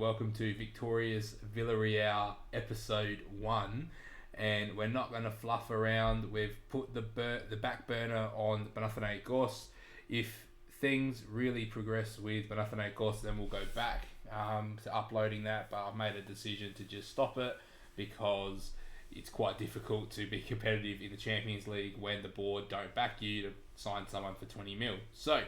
welcome to Victoria's Villarreal episode 1. And we're not going to fluff around. We've put the back burner on Panathinaikos. If things really progress with Panathinaikos, then we'll go back to uploading that. But I've made a decision to just stop it because it's quite difficult to be competitive in the Champions League when the board don't back you to sign someone for 20 mil. So,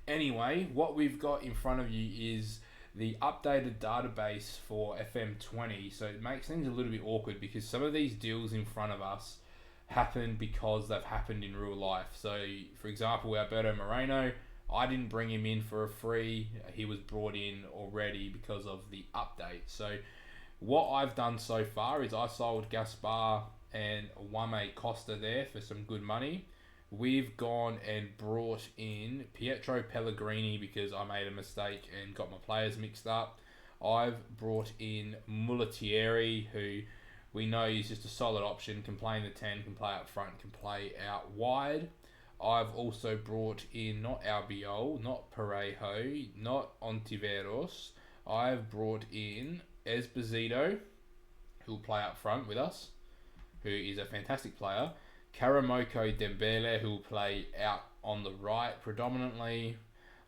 anyway, what we've got in front of you is the updated database for FM20. So it makes things a little bit awkward because some of these deals in front of us happen because they've happened in real life. So, for example, Alberto Moreno, I didn't bring him in for a free. He was brought in already because of the update. So, what I've done so far is I sold Gaspar and Wame Costa there for some good money. We've gone and brought in Pietro Pellegrini because I made a mistake and got my players mixed up. I've brought in Mulatieri, who we know is just a solid option, can play in the 10, can play up front, can play out wide. I've also brought in not Albiol, not Parejo, not Ontiveros. I've brought in Esposito, who will play up front with us, who is a fantastic player. Karamoko Dembele, who will play out on the right predominantly.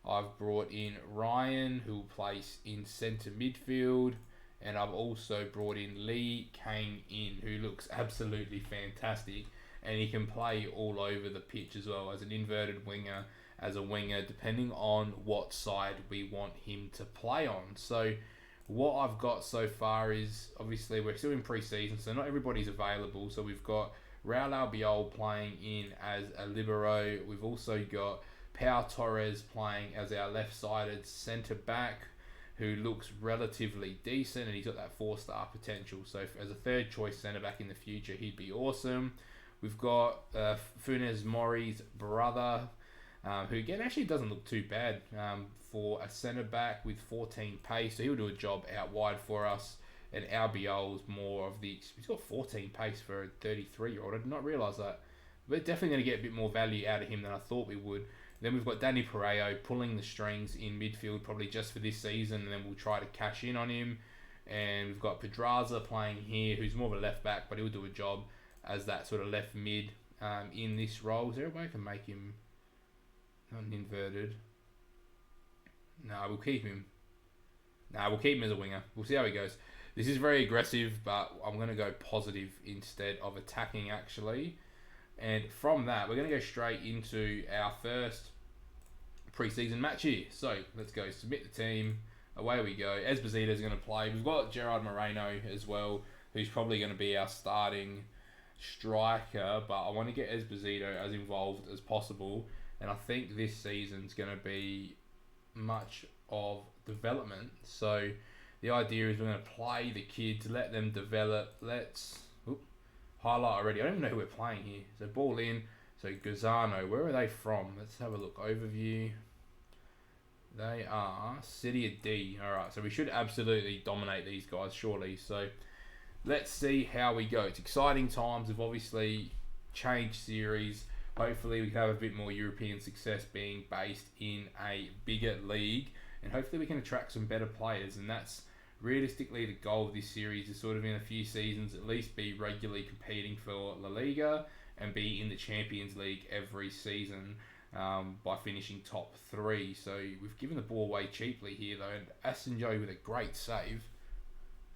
I've brought in Ryan, who will play in centre midfield. And I've also brought in Lee Kang In, who looks absolutely fantastic. And he can play all over the pitch as well, as an inverted winger, as a winger, depending on what side we want him to play on. So, what I've got so far is, obviously, we're still in pre-season, so not everybody's available. So we've got Raul Albiol playing in as a libero. We've also got Pau Torres playing as our left-sided centre-back, who looks relatively decent, and he's got that 4-star potential. So as a third-choice centre-back in the future, he'd be awesome. We've got Funes Mori's brother, who again actually doesn't look too bad for a centre-back with 14 pace. So he'll do a job out wide for us. And Albiol's more of the... He's got 14 pace for a 33-year-old. I did not realise that. We're definitely going to get a bit more value out of him than I thought we would. Then we've got Danny Parejo pulling the strings in midfield probably just for this season. And then we'll try to cash in on him. And we've got Pedraza playing here, who's more of a left-back, but he'll do a job as that sort of left mid in this role. Is there a way I can make him not an inverted? No, we'll keep him. No, we'll keep him as a winger. We'll see how he goes. This is very aggressive, but I'm going to go positive instead of attacking, actually. And from that, we're going to go straight into our first pre-season match here. So, let's go submit the team. Away we go. Esposito's going to play. We've got Gerard Moreno as well, who's probably going to be our starting striker, but I want to get Esposito as involved as possible. And I think this season's going to be much of development. So, the idea is we're going to play the kids, let them develop. Let's highlight already. I don't even know who we're playing here. So ball in. So Gozano, where are they from? Let's have a look. Overview. They are City of D. Alright, so we should absolutely dominate these guys, surely. So let's see how we go. It's exciting times. We've obviously changed series. Hopefully we can have a bit more European success being based in a bigger league. And hopefully we can attract some better players. And that's realistically the goal of this series, is sort of in a few seasons at least be regularly competing for La Liga and be in the Champions League every season by finishing top 3. So we've given the ball away cheaply here though. And Asenjo with a great save.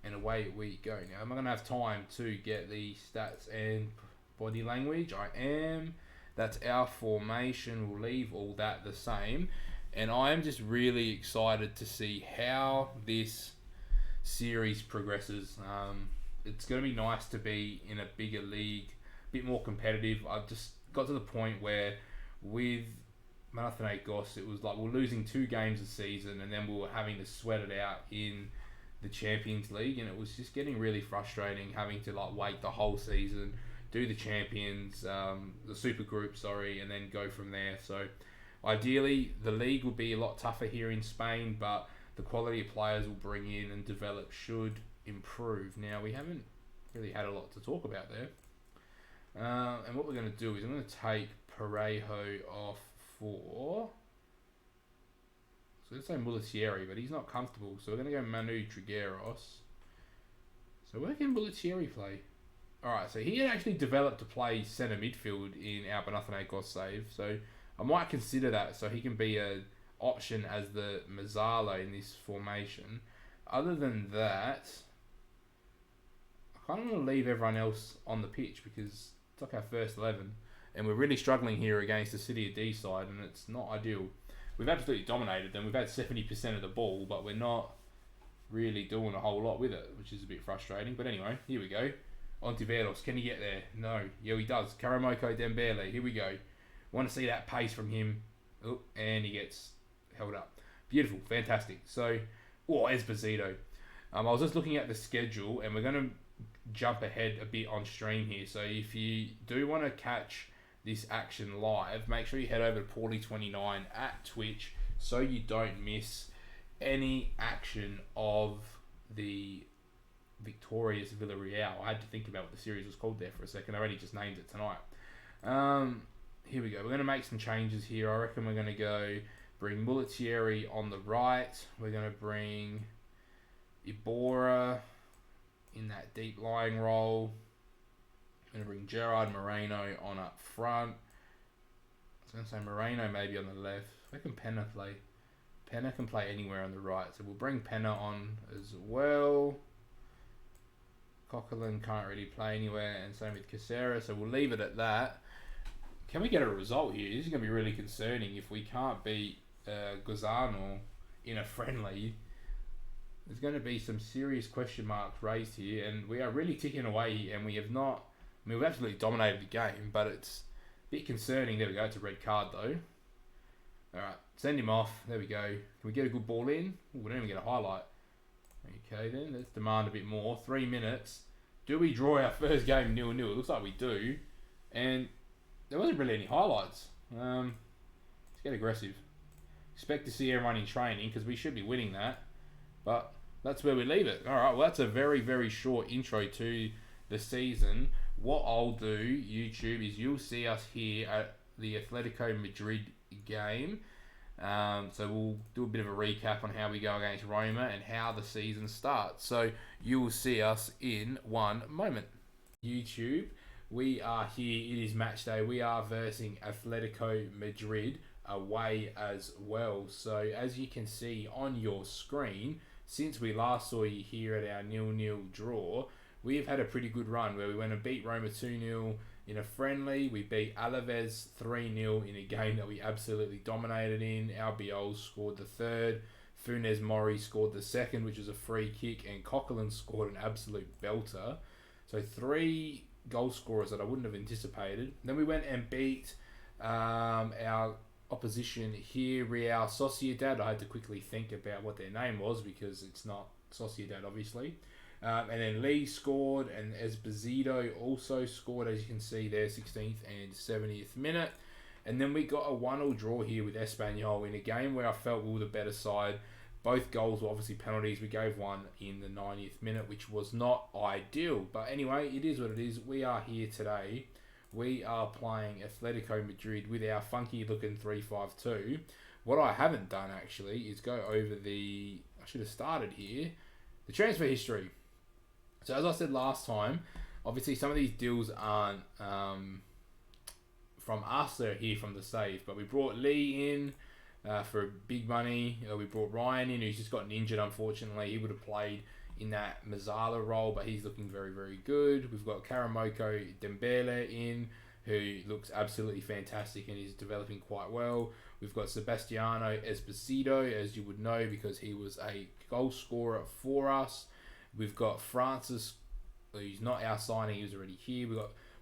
And away we go. Now, am I going to have time to get the stats and body language? I am. That's our formation. We'll leave all that the same. And I am just really excited to see how this series progresses. It's going to be nice to be in a bigger league, a bit more competitive. I've just got to the point where with Panathinaikos, it was like we're losing 2 games a season and then we were having to sweat it out in the Champions League, and it was just getting really frustrating having to like wait the whole season, do the Champions, the Super Group, and then go from there. So ideally, the league will be a lot tougher here in Spain, but the quality of players we'll bring in and develop should improve. Now, we haven't really had a lot to talk about there. And what we're going to do is I'm going to take Parejo off for... So let's say Mullitieri, but he's not comfortable. So we're going to go Manu Trigueros. So where can Mullitieri play? Alright, so he had actually developed to play centre midfield in our Panathinaikos save. So I might consider that so he can be an option as the Mazzala in this formation. Other than that, I kind of want to leave everyone else on the pitch because it's like our first 11. And we're really struggling here against the City of D side, and it's not ideal. We've absolutely dominated them. We've had 70% of the ball, but we're not really doing a whole lot with it, which is a bit frustrating. But anyway, here we go. Ontiveros, can he get there? No. Yeah, he does. Karamoko Dembele, here we go. Want to see that pace from him. Oh, and he gets held up. Beautiful, fantastic. So, Esposito. I was just looking at the schedule, and we're going to jump ahead a bit on stream here. So if you do want to catch this action live, make sure you head over to Paulie29 at Twitch so you don't miss any action of the victorious Villarreal. I had to think about what the series was called there for a second. I already just named it tonight. Here we go. We're going to make some changes here. I reckon we're going to go bring Mullitieri on the right. We're going to bring Ibora in that deep lying role. I'm going to bring Gerard Moreno on up front. I was going to say Moreno maybe on the left. Where can Penna play? Penna can play anywhere on the right. So we'll bring Penna on as well. Coquelin can't really play anywhere. And same with Caceres. So we'll leave it at that. Can we get a result here? This is going to be really concerning if we can't beat Gozano in a friendly. There's going to be some serious question marks raised here, and we are really ticking away, and we have not... I mean, we've absolutely dominated the game, but it's a bit concerning. There we go, it's a red card, though. Alright, send him off. There we go. Can we get a good ball in? Ooh, we don't even get a highlight. Okay, then, let's demand a bit more. 3 minutes. Do we draw our first game 0-0? It looks like we do. And there wasn't really any highlights. Let's get aggressive. Expect to see everyone in training, because we should be winning that. But that's where we leave it. Alright, well that's a very, very short intro to the season. What I'll do, YouTube, is you'll see us here at the Atletico Madrid game. So we'll do a bit of a recap on how we go against Roma and how the season starts. So you will see us in one moment. YouTube, we are here. It is match day. We are versing Atletico Madrid away as well. So as you can see on your screen, since we last saw you here at our 0-0 draw, we have had a pretty good run where we went and beat Roma 2-0 in a friendly. We beat Alaves 3-0 in a game that we absolutely dominated in. Albiol scored the third. Funes Mori scored the second, which was a free kick. And Coquelin scored an absolute belter. So 3 goal scorers that I wouldn't have anticipated. Then we went and beat our opposition here, Real Sociedad. I had to quickly think about what their name was because it's not Sociedad, obviously. And then Lee scored, and Esposito also scored, as you can see there, 16th and 70th minute. And then we got a 1-1 draw here with Espanyol in a game where I felt we were the better side. Both goals were obviously penalties. We gave one in the 90th minute, which was not ideal. But anyway, it is what it is. We are here today. We are playing Atletico Madrid with our funky-looking 3-5-2. What I haven't done, actually, is go over the... I should have started here. The transfer history. So, as I said last time, obviously some of these deals aren't from us. They're here from the save. But we brought Lee in for big money. We brought Ryan in, who's just gotten injured, unfortunately. He would have played in that Mazzala role, but he's looking very, very good. We've got Karamoko Dembele in, who looks absolutely fantastic and is developing quite well. We've got Sebastiano Esposito, as you would know, because he was a goal scorer for us. We've got Francis, who's not our signing, he was already here.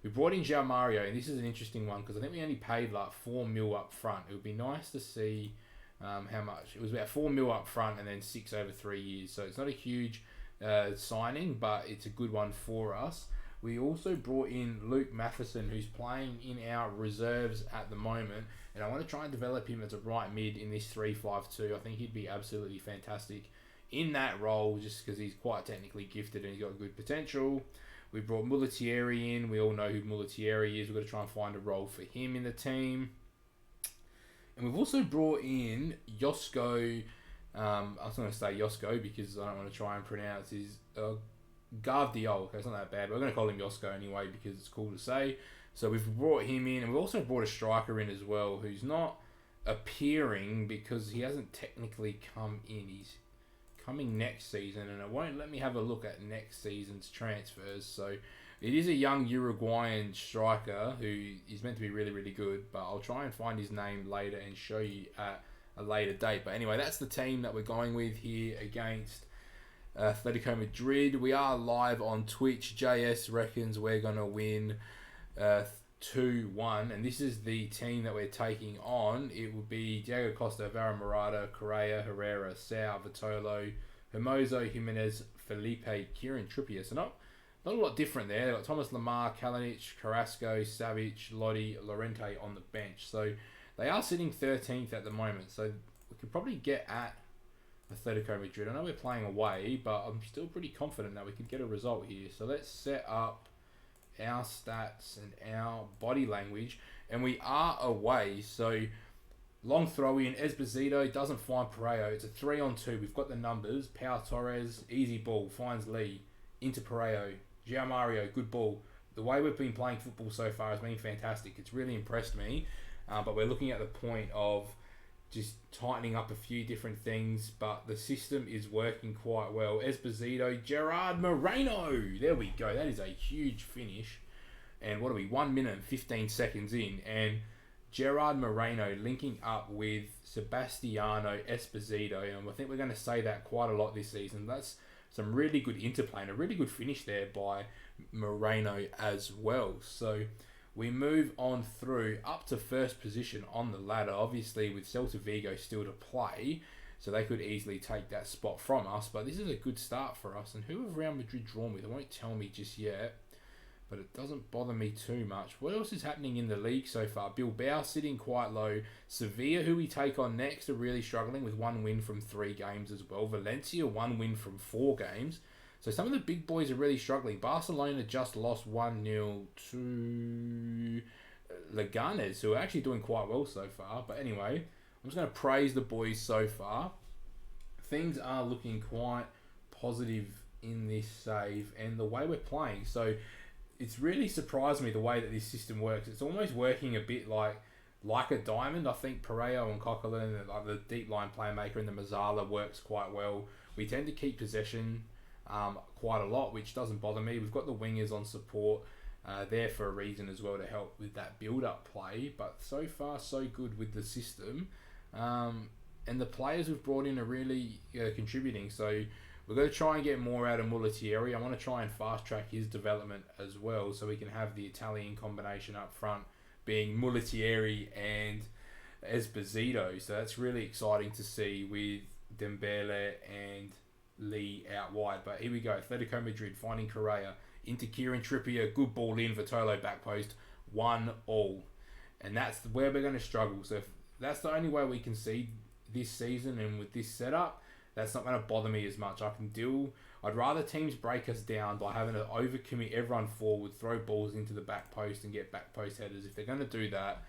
We brought in João Mario, and this is an interesting one because I think we only paid like 4 mil up front. It would be nice to see how much. It was about 4 mil up front and then 6 over 3 years. So it's not a huge signing, but it's a good one for us. We also brought in Luke Matheson, who's playing in our reserves at the moment, and I want to try and develop him as a right mid in this 3-5-2. I think he'd be absolutely fantastic in that role, just because he's quite technically gifted and he's got good potential. We brought Mullitieri in. We all know who Mullitieri is. We've got to try and find a role for him in the team. And we've also brought in Josko I was going to say Yosko because I don't want to try and pronounce his Gavdiol. Okay, it's not that bad, but we're going to call him Yosko anyway because it's cool to say. So we've brought him in, and we've also brought a striker in as well who's not appearing because he hasn't technically come in. He's coming next season, and it won't let me have a look at next season's transfers. So it is a young Uruguayan striker who is meant to be really, really good, but I'll try and find his name later and show you at a later date. But anyway, that's the team that we're going with here against Atletico Madrid. We are live on Twitch. JS reckons we're going to win 2-1, and this is the team that we're taking on. It will be Diego Costa, Vara Morata, Correa, Herrera, Sao, Vitolo, Hermoso, Jimenez, Felipe, Kieran Trippier. So not a lot different there. They've got Thomas Lemar, Kalinic, Carrasco, Savic, Lodi, Lorente on the bench. So they are sitting 13th at the moment. So we could probably get at Atletico Madrid. I know we're playing away, but I'm still pretty confident that we could get a result here. So let's set up our stats and our body language, and we are away. So long throw in, Esposito doesn't find Parejo. It's a 3-on-2. We've got the numbers. Pau Torres, easy ball, finds Lee into Parejo. João Mario, good ball. The way we've been playing football so far has been fantastic. It's really impressed me, but we're looking at the point of just tightening up a few different things, but the system is working quite well. Esposito, Gerard Moreno. There we go. That is a huge finish. And what are we? 1 minute and 15 seconds in. And Gerard Moreno linking up with Sebastiano Esposito. And I think we're going to say that quite a lot this season. That's some really good interplay and a really good finish there by Moreno as well. So we move on through up to first position on the ladder, obviously with Celta Vigo still to play, so they could easily take that spot from us, but this is a good start for us. And who have Real Madrid drawn with? It won't tell me just yet, but it doesn't bother me too much. What else is happening in the league so far? Bilbao sitting quite low. Sevilla, who we take on next, are really struggling with 1 win from 3 games as well. Valencia, 1 win from 4 games. So some of the big boys are really struggling. Barcelona just lost 1-0 to Leganes, who are actually doing quite well so far. But anyway, I'm just going to praise the boys so far. Things are looking quite positive in this save and the way we're playing. So it's really surprised me the way that this system works. It's almost working a bit like a diamond. I think Parejo and Coquelin, like the deep line playmaker, and the Mazzala works quite well. We tend to keep possession quite a lot, which doesn't bother me. We've got the wingers on support there for a reason as well, to help with that build-up play. But so far, so good with the system. And the players we've brought in are really contributing. So we're going to try and get more out of Mulatieri. I want to try and fast-track his development as well, so we can have the Italian combination up front being Mulatieri and Esposito. So that's really exciting to see with Dembele and Lee out wide. But here we go. Atletico Madrid finding Correa into Kieran Trippier. Good ball in. Vitolo back post. 1-1. And that's where we're going to struggle. So if that's the only way we can see this season, and with this setup, that's not going to bother me as much. I can deal. I'd rather teams break us down by having to overcommit everyone forward, throw balls into the back post and get back post headers. If they're going to do that,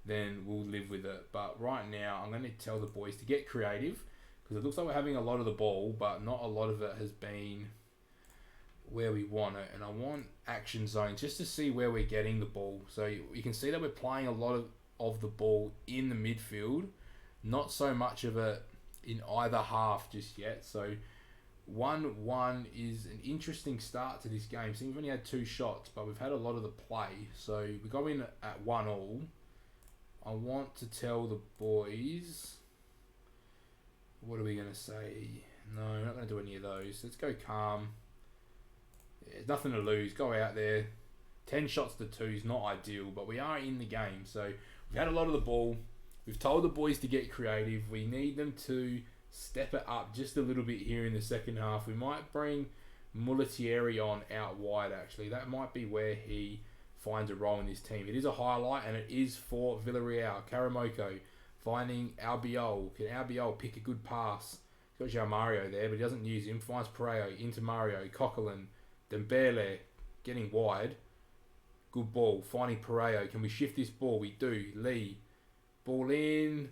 then we'll live with it. But right now, I'm going to tell the boys to get creative, because it looks like we're having a lot of the ball, but not a lot of it has been where we want it. And I want action zones just to see where we're getting the ball. So you can see that we're playing a lot of the ball in the midfield, not so much of it in either half just yet. So 1-1 is an interesting start to this game. So we've only had 2 shots, but we've had a lot of the play. So we go in at 1-1. I want to tell the boys, what are we going to say? No, we're not going to do any of those. Let's go calm. There's nothing to lose. Go out there. 10 shots to 2 is not ideal, but we are in the game. So we've had a lot of the ball. We've told the boys to get creative. We need them to step it up just a little bit here in the second half. We might bring Mulatieri on out wide, actually. That might be where he finds a role in this team. It is a highlight, and it is for Villarreal. Karamoko finding Albiol. Can Albiol pick a good pass? He's got João Mario there, but he doesn't use him. Finds Parejo into Mario. Coquelin. Dembele getting wide. Good ball. Finding Parejo. Can we shift this ball? We do. Lee. Ball in.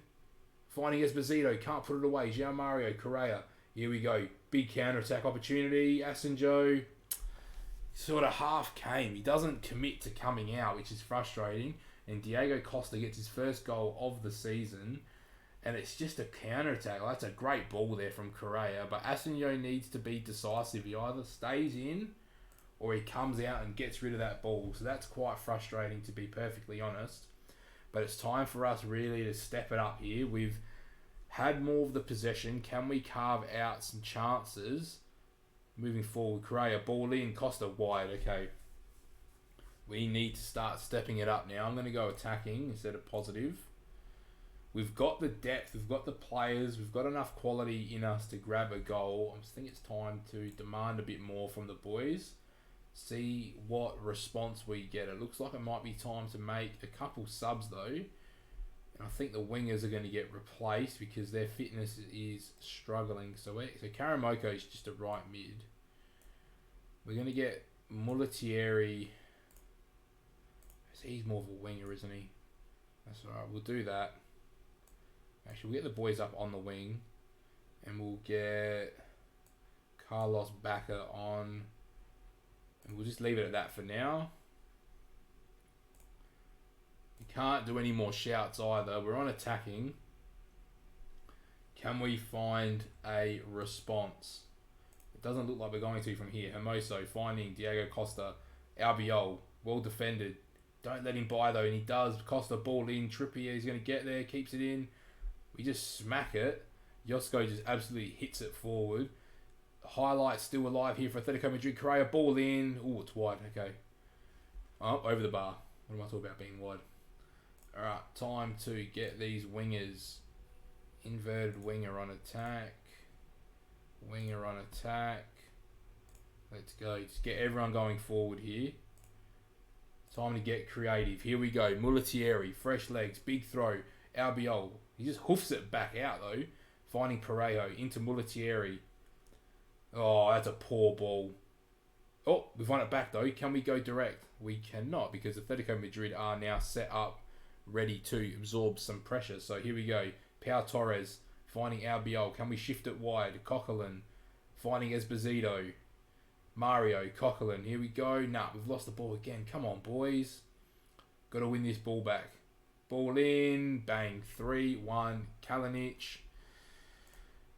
Finding Esposito, can't put it away. João Mario, Correa. Here we go. Big counter-attack opportunity. Asenjo sort of half came. He doesn't commit to coming out, which is frustrating. And Diego Costa gets his first goal of the season. And it's just a counter-attack. Well, that's a great ball there from Correa. But Asenjo needs to be decisive. He either stays in or he comes out and gets rid of that ball. So that's quite frustrating, to be perfectly honest. But it's time for us really to step it up here. We've had more of the possession. Can we carve out some chances moving forward? Correa, ball in, Costa wide. Okay. We need to start stepping it up now. I'm going to go attacking instead of positive. We've got the depth. We've got the players. We've got enough quality in us to grab a goal. I think it's time to demand a bit more from the boys. See what response we get. It looks like it might be time to make a couple subs though. And I think the wingers are going to get replaced because their fitness is struggling. So Karamoko is just a right mid. We're going to get Mulatieri. He's more of a winger, isn't he? That's alright. We'll do that. Actually, we'll get the boys up on the wing. And we'll get Carlos Baca on. And we'll just leave it at that for now. We can't do any more shouts either. We're on attacking. Can we find a response? It doesn't look like we're going to from here. Hermoso finding Diego Costa. Albiol, well defended. Don't let him by though, and he does. Costa ball in. Trippier, he's going to get there. Keeps it in. We just smack it. Josko just absolutely hits it forward. Highlight still alive here for Atletico Madrid. Correa, ball in. Oh, it's wide. Okay. Oh, over the bar. What am I talking about being wide? Alright, time to get these wingers. Inverted winger on attack. Winger on attack. Let's go. Just get everyone going forward here. Time to get creative. Here we go. Mulatieri, fresh legs, big throw. Albiol. He just hoofs it back out though. Finding Parejo into Mulatieri. Oh, that's a poor ball. Oh, we've won it back though. Can we go direct? We cannot because Atletico Madrid are now set up, ready to absorb some pressure. So here we go. Pau Torres finding Albiol. Can we shift it wide? Coquelin finding Esposito. Mario, Coquelin. Here we go. Nah, we've lost the ball again. Come on, boys. Got to win this ball back. Ball in. Bang. 3-1. Kalinic.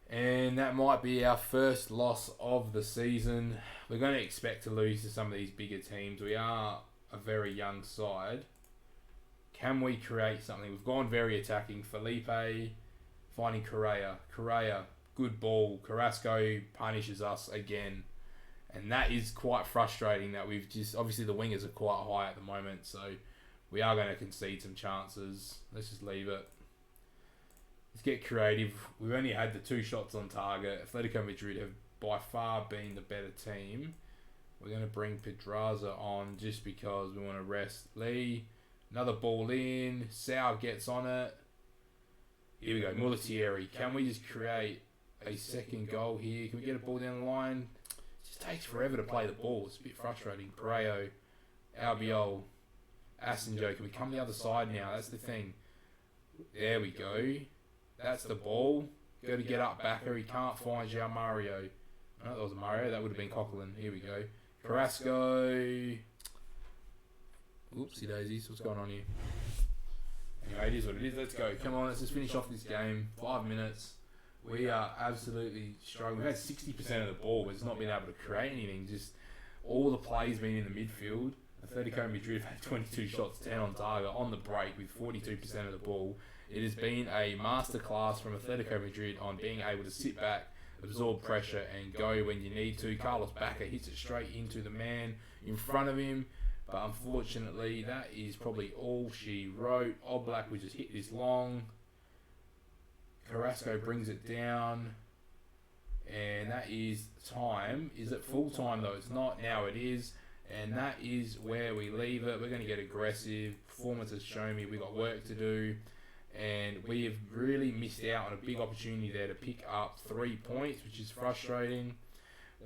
And that might be our first loss of the season. We're going to expect to lose to some of these bigger teams. We are a very young side. Can we create something? We've gone very attacking. Felipe finding Correa. Correa, good ball. Carrasco punishes us again. And that is quite frustrating that we've just... Obviously, the wingers are quite high at the moment. So, we are going to concede some chances. Let's just leave it. Let's get creative. We've only had the 2 shots on target. Atletico Madrid have by far been the better team. We're going to bring Pedraza on just because we want to rest Lee. Another ball in. Sau gets on it. Here we go. Mulatieri. Can we just create a second goal here? Can we get a ball down the line? It just takes forever to play the ball. It's a bit frustrating. Parejo. Albiol. Asenjo. Can we come the other side now? That's the thing. There we go. That's the ball. Got to get up backer. He can't find João Mario. Oh, that was Mario. That would have been Coquelin. Here we go. Carrasco. Oopsie daisies. What's going on here? Anyway, it is what it is. Let's go. Come on, let's just finish off this game. 5 minutes. We are absolutely struggling. We've had 60% of the ball, but it's not been able to create anything. Just all the plays being in the midfield. Atletico Madrid have had 22 shots, 10 on target on the break with 42% of the ball. It has been a masterclass from Atletico Madrid on being able to sit back, absorb pressure and go when you need to. Carlos Baca hits it straight into the man in front of him. But unfortunately, that is probably all she wrote. Oblak will just hit this long. Carrasco brings it down. And that is time. Is it full time though? It's not. Now it is. And that is where we leave it. We're going to get aggressive. Performance has shown me we've got work to do. And we have really missed out on a big opportunity there to pick up 3 points, which is frustrating.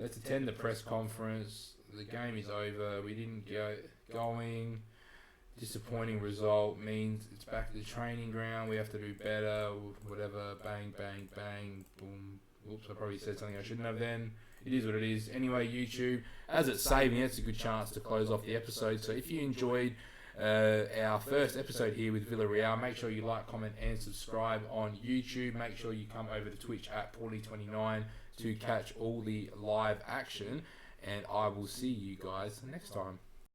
Let's attend the press conference. The game is over. We didn't get going. disappointing result means it's back to the training ground. We have to do better. Whatever. Bang, bang, bang. Boom. Oops, I probably said something I shouldn't have then. It is what it is. Anyway, YouTube, as it's saving, it's a good chance to close off the episode. So if you enjoyed our first episode here with Villarreal, make sure you like, comment, and subscribe on YouTube. Make sure you come over to Twitch at Paulie29 to catch all the live action. And I will see you guys next time.